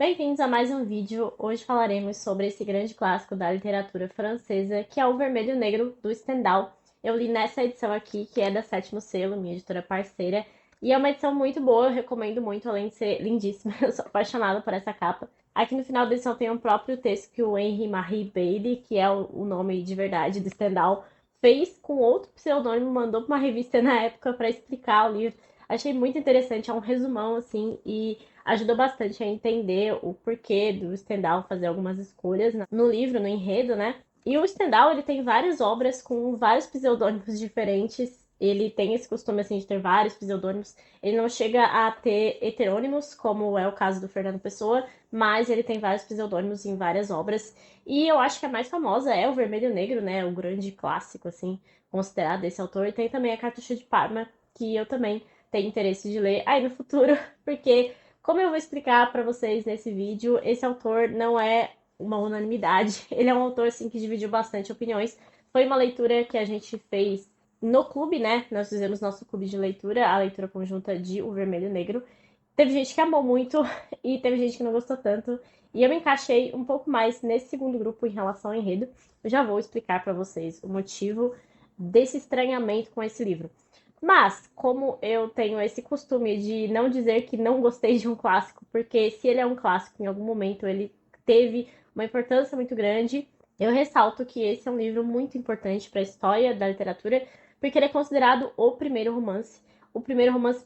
Bem-vindos a mais um vídeo. Hoje falaremos sobre esse grande clássico da literatura francesa, que é O Vermelho e o Negro, do Stendhal. Eu li nessa edição aqui, que é da Sétimo Selo, minha editora parceira, e é uma edição muito boa, eu recomendo muito, além de ser lindíssima, eu sou apaixonada por essa capa. Aqui no final da edição tem um próprio texto que o Henri Marie Bailey, que é o nome de verdade do Stendhal, fez com outro pseudônimo, mandou para uma revista na época para explicar o livro. Achei muito interessante, é um resumão, assim, e ajudou bastante a entender o porquê do Stendhal fazer algumas escolhas no livro, no enredo, né? E o Stendhal, ele tem várias obras com vários pseudônimos diferentes. Ele tem esse costume, assim, de ter vários pseudônimos. Ele não chega a ter heterônimos, como é o caso do Fernando Pessoa, mas ele tem vários pseudônimos em várias obras. E eu acho que a mais famosa é o Vermelho e Negro, né? O grande clássico, assim, considerado desse autor. E tem também a Cartucho de Parma, que eu também tenho interesse de ler aí no futuro, porque como eu vou explicar para vocês nesse vídeo, esse autor não é uma unanimidade. Ele é um autor assim que dividiu bastante opiniões. Foi uma leitura que a gente fez no clube, né? Nós fizemos nosso clube de leitura, a leitura conjunta de O Vermelho e o Negro. Teve gente que amou muito e teve gente que não gostou tanto. E eu me encaixei um pouco mais nesse segundo grupo em relação ao enredo. Eu já vou explicar para vocês o motivo desse estranhamento com esse livro. Mas, como eu tenho esse costume de não dizer que não gostei de um clássico, porque se ele é um clássico, em algum momento ele teve uma importância muito grande, eu ressalto que esse é um livro muito importante para a história da literatura, porque ele é considerado o primeiro romance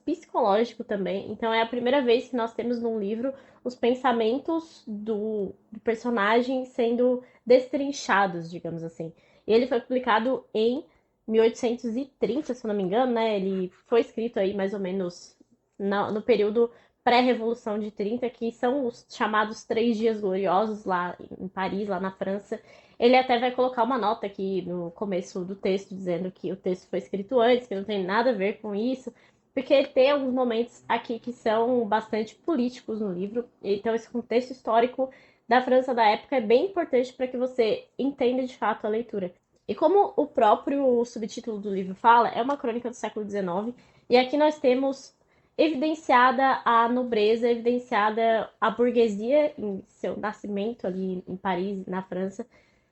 psicológico também. Então, é a primeira vez que nós temos num livro os pensamentos do personagem sendo destrinchados, digamos assim. E ele foi publicado em 1830, se eu não me engano, né? Ele foi escrito aí mais ou menos no período pré-revolução de 30, que são os chamados Três Dias Gloriosos lá em Paris, lá na França. Ele até vai colocar uma nota aqui no começo do texto, dizendo que o texto foi escrito antes, que não tem nada a ver com isso, porque tem alguns momentos aqui que são bastante políticos no livro. Então, esse contexto histórico da França da época é bem importante para que você entenda de fato a leitura. E como o próprio subtítulo do livro fala, é uma crônica do século XIX, e aqui nós temos evidenciada a nobreza, evidenciada a burguesia em seu nascimento ali em Paris, na França,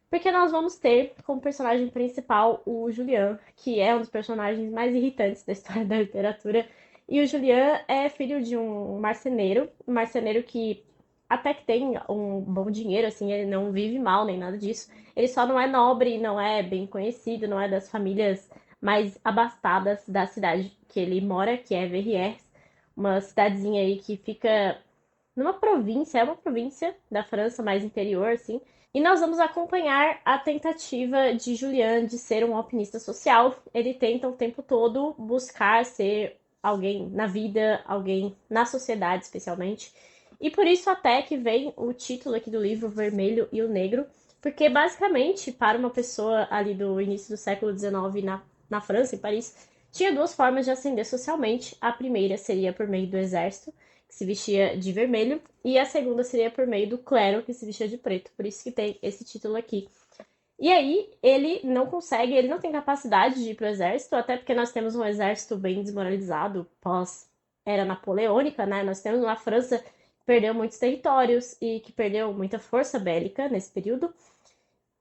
porque nós vamos ter como personagem principal o Julian, que é um dos personagens mais irritantes da história da literatura. E o Julian é filho de um marceneiro que até que tem um bom dinheiro, assim, ele não vive mal nem nada disso. Ele só não é nobre, não é bem conhecido, não é das famílias mais abastadas da cidade que ele mora, que é Verrières, uma cidadezinha aí que fica numa província, é uma província da França mais interior, assim. E nós vamos acompanhar a tentativa de Julian de ser um alpinista social. Ele tenta o tempo todo buscar ser alguém na vida, alguém na sociedade, especialmente. E por isso até que vem o título aqui do livro, O Vermelho e o Negro, porque basicamente, para uma pessoa ali do início do século XIX na França, em Paris, tinha duas formas de ascender socialmente. A primeira seria por meio do exército, que se vestia de vermelho, e a segunda seria por meio do clero, que se vestia de preto. Por isso que tem esse título aqui. E aí, ele não consegue, ele não tem capacidade de ir pro exército, até porque nós temos um exército bem desmoralizado pós-era napoleônica, né? Nós temos uma França que perdeu muitos territórios e que perdeu muita força bélica nesse período,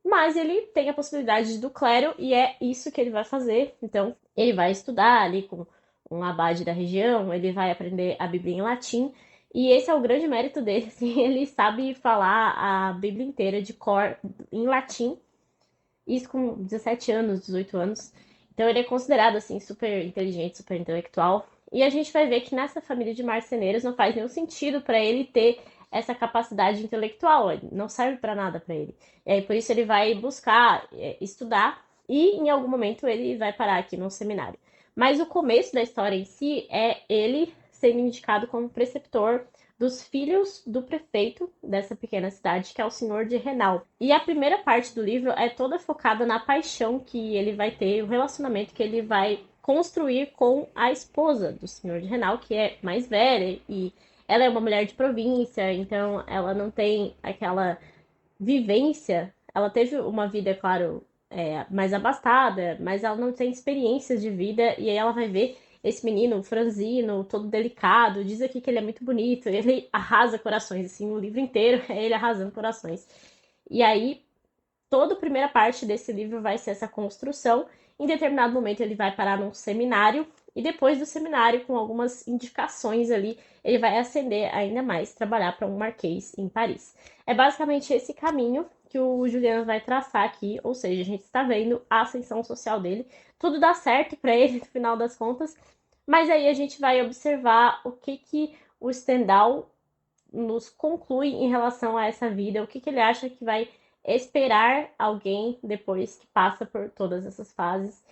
mas ele tem a possibilidade do clero e é isso que ele vai fazer. Então, ele vai estudar ali com um abade da região, ele vai aprender a Bíblia em latim. E esse é o grande mérito dele, assim, ele sabe falar a Bíblia inteira de cor em latim, isso com 17 anos, 18 anos. Então ele é considerado assim super inteligente, super intelectual. E a gente vai ver que nessa família de marceneiros não faz nenhum sentido para ele ter essa capacidade intelectual, não serve para nada para ele. E aí por isso ele vai buscar estudar e em algum momento ele vai parar aqui no seminário. Mas o começo da história em si é ele sendo indicado como preceptor dos filhos do prefeito dessa pequena cidade, que é o senhor de Renal. E a primeira parte do livro é toda focada na paixão que ele vai ter, o relacionamento que ele vai construir com a esposa do senhor de Renal, que é mais velha e ela é uma mulher de província, então ela não tem aquela vivência. Ela teve uma vida, claro, mais abastada, mas ela não tem experiências de vida e aí ela vai ver esse menino franzino, todo delicado, diz aqui que ele é muito bonito, ele arrasa corações, assim, o livro inteiro é ele arrasando corações. E aí, toda a primeira parte desse livro vai ser essa construção. Em determinado momento, ele vai parar num seminário, e depois do seminário, com algumas indicações ali, ele vai ascender ainda mais, trabalhar para um marquês em Paris. É basicamente esse caminho que o Julian vai traçar aqui, ou seja, a gente está vendo a ascensão social dele. Tudo dá certo para ele no final das contas, mas aí a gente vai observar o que o Stendhal nos conclui em relação a essa vida, o que ele acha que vai esperar alguém depois que passa por todas essas fases.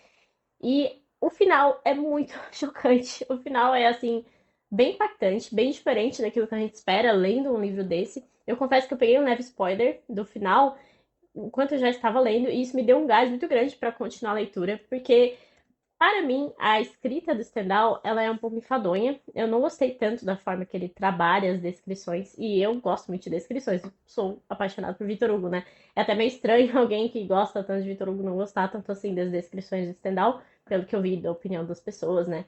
E o final é muito chocante. O final é, assim, bem impactante, bem diferente daquilo que a gente espera lendo um livro desse. Eu confesso que eu peguei um leve spoiler do final enquanto eu já estava lendo, e isso me deu um gás muito grande para continuar a leitura, porque para mim, a escrita do Stendhal, ela é um pouco enfadonha. Eu não gostei tanto da forma que ele trabalha as descrições, e eu gosto muito de descrições. Eu sou apaixonada por Victor Hugo, né? É até meio estranho alguém que gosta tanto de Victor Hugo não gostar tanto assim das descrições do Stendhal, pelo que eu vi da opinião das pessoas, né?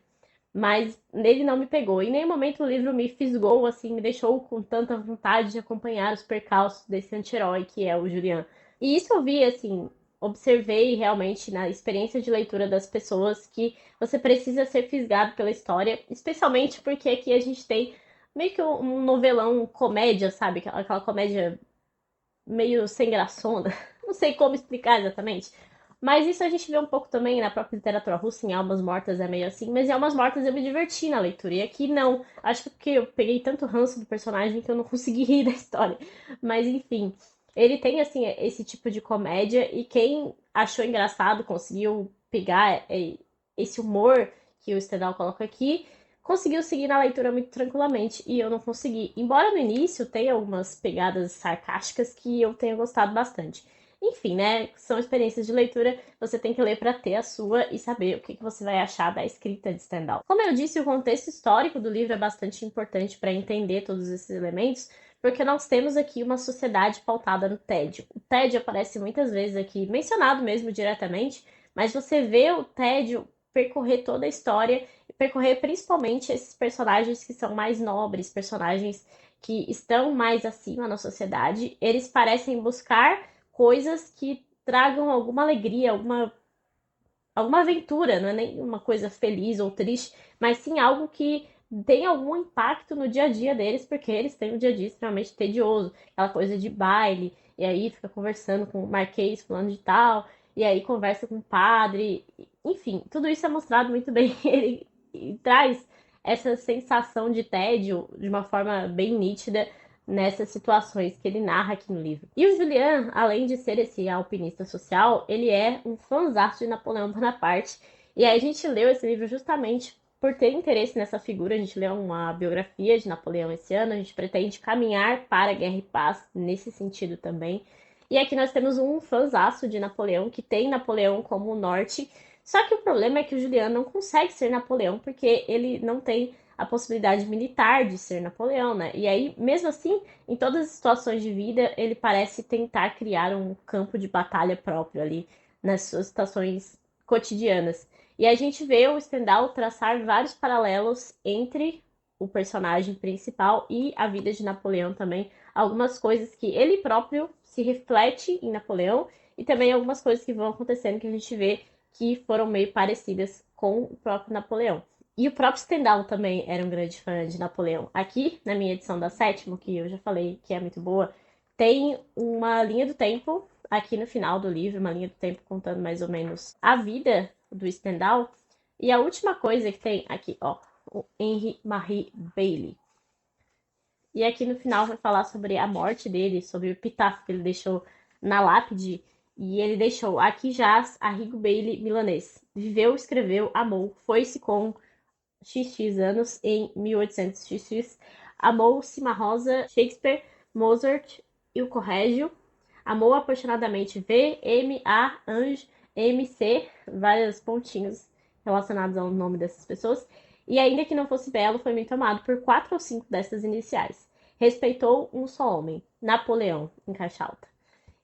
Mas nele não me pegou. Em nenhum momento o livro me fisgou, assim, me deixou com tanta vontade de acompanhar os percalços desse anti-herói que é o Julian. E isso eu vi, assim, observei realmente na experiência de leitura das pessoas que você precisa ser fisgado pela história, especialmente porque aqui a gente tem meio que um novelão comédia, sabe? Aquela comédia meio sem graçona. Não sei como explicar exatamente. Mas isso a gente vê um pouco também na própria literatura russa, em Almas Mortas é meio assim, mas em Almas Mortas eu me diverti na leitura, e aqui não. Acho que porque eu peguei tanto ranço do personagem que eu não consegui rir da história. Mas enfim, ele tem assim esse tipo de comédia, e quem achou engraçado, conseguiu pegar esse humor que o Stendhal coloca aqui, conseguiu seguir na leitura muito tranquilamente, e eu não consegui. Embora no início tenha algumas pegadas sarcásticas que eu tenha gostado bastante. Enfim, né? São experiências de leitura, você tem que ler para ter a sua e saber o que você vai achar da escrita de Stendhal. Como eu disse, o contexto histórico do livro é bastante importante para entender todos esses elementos, porque nós temos aqui uma sociedade pautada no tédio. O tédio aparece muitas vezes aqui, mencionado mesmo diretamente, mas você vê o tédio percorrer toda a história e percorrer principalmente esses personagens que são mais nobres, personagens que estão mais acima na sociedade. Eles parecem buscar coisas que tragam alguma alegria, alguma aventura, não é nem uma coisa feliz ou triste, mas sim algo que tem algum impacto no dia a dia deles, porque eles têm um dia a dia extremamente tedioso, aquela coisa de baile, e aí fica conversando com o marquês fulano de tal, e aí conversa com o padre, enfim, tudo isso é mostrado muito bem, ele traz essa sensação de tédio de uma forma bem nítida nessas situações que ele narra aqui no livro. E o Julian, além de ser esse alpinista social, ele é um fãzaço de Napoleão Bonaparte. E aí a gente leu esse livro justamente por ter interesse nessa figura. A gente leu uma biografia de Napoleão esse ano, a gente pretende caminhar para a Guerra e Paz nesse sentido também. E aqui nós temos um fãzaço de Napoleão, que tem Napoleão como norte. Só que o problema é que o Julian não consegue ser Napoleão, porque ele não tem a possibilidade militar de ser Napoleão, né? E aí, mesmo assim, em todas as situações de vida, ele parece tentar criar um campo de batalha próprio ali nas suas situações cotidianas. E a gente vê o Stendhal traçar vários paralelos entre o personagem principal e a vida de Napoleão também. Algumas coisas que ele próprio se reflete em Napoleão, e também algumas coisas que vão acontecendo que a gente vê que foram meio parecidas com o próprio Napoleão. E o próprio Stendhal também era um grande fã de Napoleão. Aqui, na minha edição da sétima, que eu já falei que é muito boa, tem uma linha do tempo aqui no final do livro, uma linha do tempo contando mais ou menos a vida do Stendhal. E a última coisa que tem aqui, ó, o Henry Marie Bailey. E aqui no final vai falar sobre a morte dele, sobre o epitáfio que ele deixou na lápide. E ele deixou: aqui jaz Arrigo Bailey milanês. Viveu, escreveu, amou, foi-se com XX anos em 1800XX. Amou Cimarosa, Shakespeare, Mozart e o Corrégio. Amou apaixonadamente V, M, A, Ange, M, C, vários pontinhos relacionados ao nome dessas pessoas. E ainda que não fosse belo, foi muito amado por 4 ou 5 dessas iniciais. Respeitou um só homem, Napoleão, em caixa alta.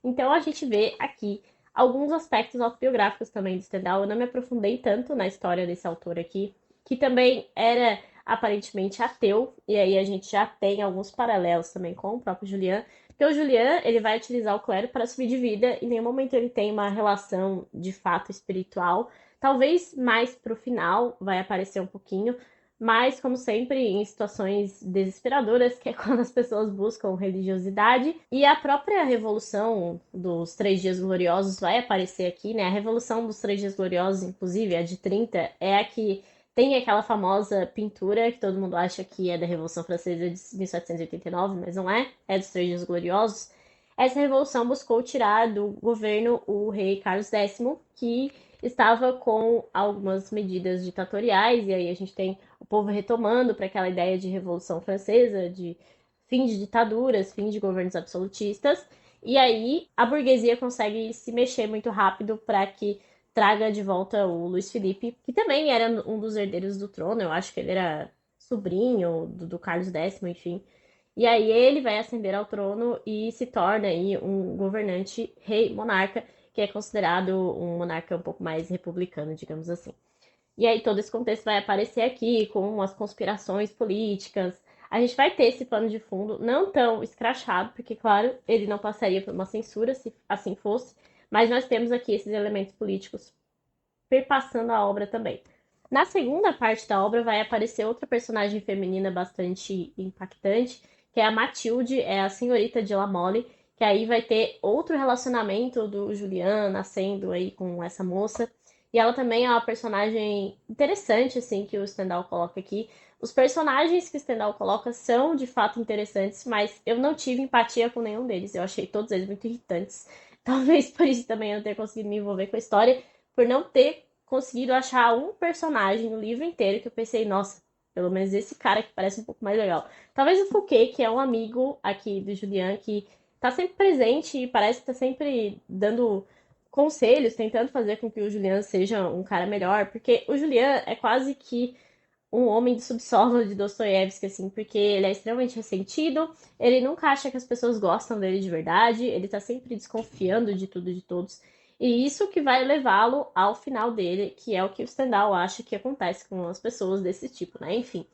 Então a gente vê aqui alguns aspectos autobiográficos também de Stendhal. Eu não me aprofundei tanto na história desse autor aqui, que também era aparentemente ateu, e aí a gente já tem alguns paralelos também com o próprio Julian, porque o Julian, ele vai utilizar o clero para subir de vida, e em nenhum momento ele tem uma relação de fato espiritual, talvez mais pro final vai aparecer um pouquinho, mas, como sempre, em situações desesperadoras, que é quando as pessoas buscam religiosidade. E a própria Revolução dos Três Dias Gloriosos vai aparecer aqui, né? A Revolução dos Três Dias Gloriosos, inclusive, a de 30, é a que tem aquela famosa pintura que todo mundo acha que é da Revolução Francesa de 1789, mas não é, é dos Três Dias Gloriosos. Essa revolução buscou tirar do governo o rei Carlos X, que estava com algumas medidas ditatoriais, e aí a gente tem o povo retomando para aquela ideia de Revolução Francesa, de fim de ditaduras, fim de governos absolutistas, e aí a burguesia consegue se mexer muito rápido para que traga de volta o Luiz Felipe, que também era um dos herdeiros do trono, eu acho que ele era sobrinho do Carlos X, enfim. E aí ele vai ascender ao trono e se torna aí um governante rei monarca, que é considerado um monarca um pouco mais republicano, digamos assim. E aí todo esse contexto vai aparecer aqui com as conspirações políticas. A gente vai ter esse plano de fundo não tão escrachado, porque, claro, ele não passaria por uma censura se assim fosse, mas nós temos aqui esses elementos políticos perpassando a obra também. Na segunda parte da obra vai aparecer outra personagem feminina bastante impactante, que é a Matilde, é a senhorita de La Mole, que aí vai ter outro relacionamento do Julian nascendo aí com essa moça. E ela também é uma personagem interessante, assim, que o Stendhal coloca aqui. Os personagens que o Stendhal coloca são, de fato, interessantes, mas eu não tive empatia com nenhum deles. Eu achei todos eles muito irritantes. Talvez por isso também eu não ter conseguido me envolver com a história, por não ter conseguido achar um personagem no livro inteiro que eu pensei, nossa, pelo menos esse cara que parece um pouco mais legal. Talvez o Fouquet, que é um amigo aqui do Julian, que tá sempre presente e parece que tá sempre dando conselhos, tentando fazer com que o Julian seja um cara melhor, porque o Julian é quase que um homem de subsolo de Dostoiévski, assim, porque ele é extremamente ressentido, ele nunca acha que as pessoas gostam dele de verdade, ele tá sempre desconfiando de tudo e de todos. E isso que vai levá-lo ao final dele, que é o que o Stendhal acha que acontece com as pessoas desse tipo, né? Enfim,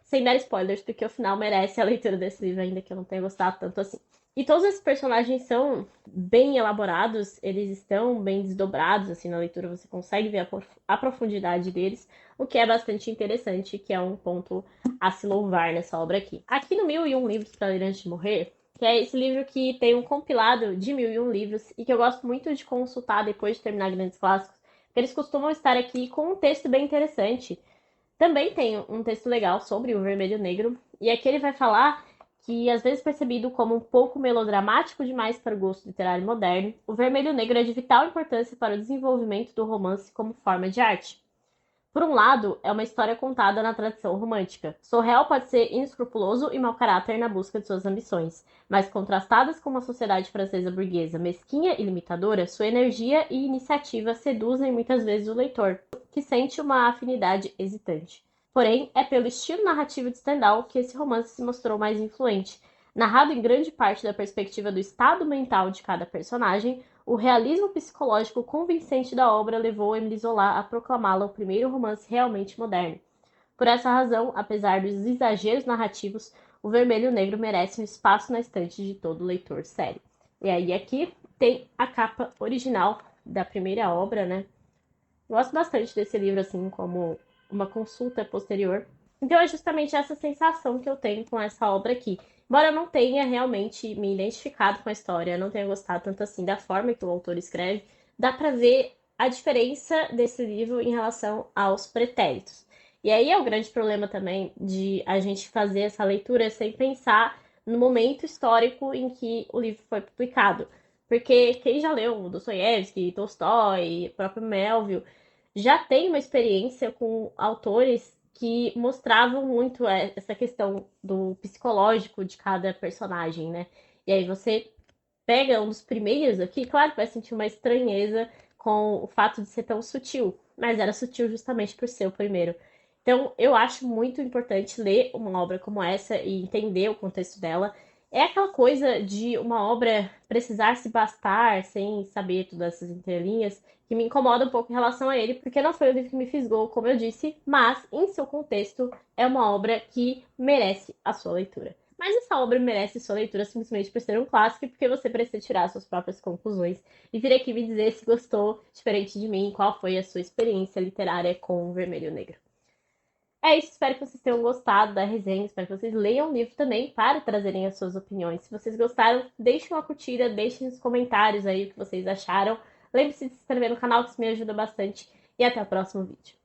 sem dar spoilers, porque o final merece a leitura desse livro, ainda que eu não tenha gostado tanto assim. E todos esses personagens são bem elaborados, eles estão bem desdobrados, assim, na leitura você consegue ver a profundidade deles, o que é bastante interessante, que é um ponto a se louvar nessa obra aqui. Aqui no 1001 Livros para Ler Antes de Morrer, que é esse livro que tem um compilado de 1001 livros e que eu gosto muito de consultar depois de terminar grandes clássicos, porque eles costumam estar aqui com um texto bem interessante. Também tem um texto legal sobre o vermelho negro, e aqui ele vai falar que, às vezes percebido como um pouco melodramático demais para o gosto literário moderno, o vermelho negro é de vital importância para o desenvolvimento do romance como forma de arte. Por um lado, é uma história contada na tradição romântica. Sorrel pode ser inescrupuloso e mau caráter na busca de suas ambições, mas contrastadas com uma sociedade francesa burguesa mesquinha e limitadora, sua energia e iniciativa seduzem muitas vezes o leitor, que sente uma afinidade hesitante. Porém, é pelo estilo narrativo de Stendhal que esse romance se mostrou mais influente. Narrado em grande parte da perspectiva do estado mental de cada personagem, o realismo psicológico convincente da obra levou Emile Zola a proclamá-la o primeiro romance realmente moderno. Por essa razão, apesar dos exageros narrativos, o Vermelho Negro merece um espaço na estante de todo leitor sério. E aí aqui tem a capa original da primeira obra, né? Gosto bastante desse livro, assim, como uma consulta posterior. Então é justamente essa sensação que eu tenho com essa obra aqui. Embora eu não tenha realmente me identificado com a história, não tenha gostado tanto assim da forma que o autor escreve, dá pra ver a diferença desse livro em relação aos pretéritos. E aí é o grande problema também de a gente fazer essa leitura sem pensar no momento histórico em que o livro foi publicado. Porque quem já leu Dostoiévski, Tolstói, próprio Melville, já tem uma experiência com autores que mostravam muito essa questão do psicológico de cada personagem, né? E aí você pega um dos primeiros aqui, claro que vai sentir uma estranheza com o fato de ser tão sutil, mas era sutil justamente por ser o primeiro. Então, eu acho muito importante ler uma obra como essa e entender o contexto dela. É aquela coisa de uma obra precisar se bastar sem saber todas essas entrelinhas que me incomoda um pouco em relação a ele, porque não foi o livro que me fisgou, como eu disse, mas em seu contexto é uma obra que merece a sua leitura. Mas essa obra merece sua leitura simplesmente por ser um clássico e porque você precisa tirar suas próprias conclusões e vir aqui me dizer se gostou, diferente de mim, qual foi a sua experiência literária com o Vermelho e o Negro. É isso, espero que vocês tenham gostado da resenha, espero que vocês leiam o livro também para trazerem as suas opiniões. Se vocês gostaram, deixem uma curtida, deixem nos comentários aí o que vocês acharam. Lembre-se de se inscrever no canal, que isso me ajuda bastante. E até o próximo vídeo.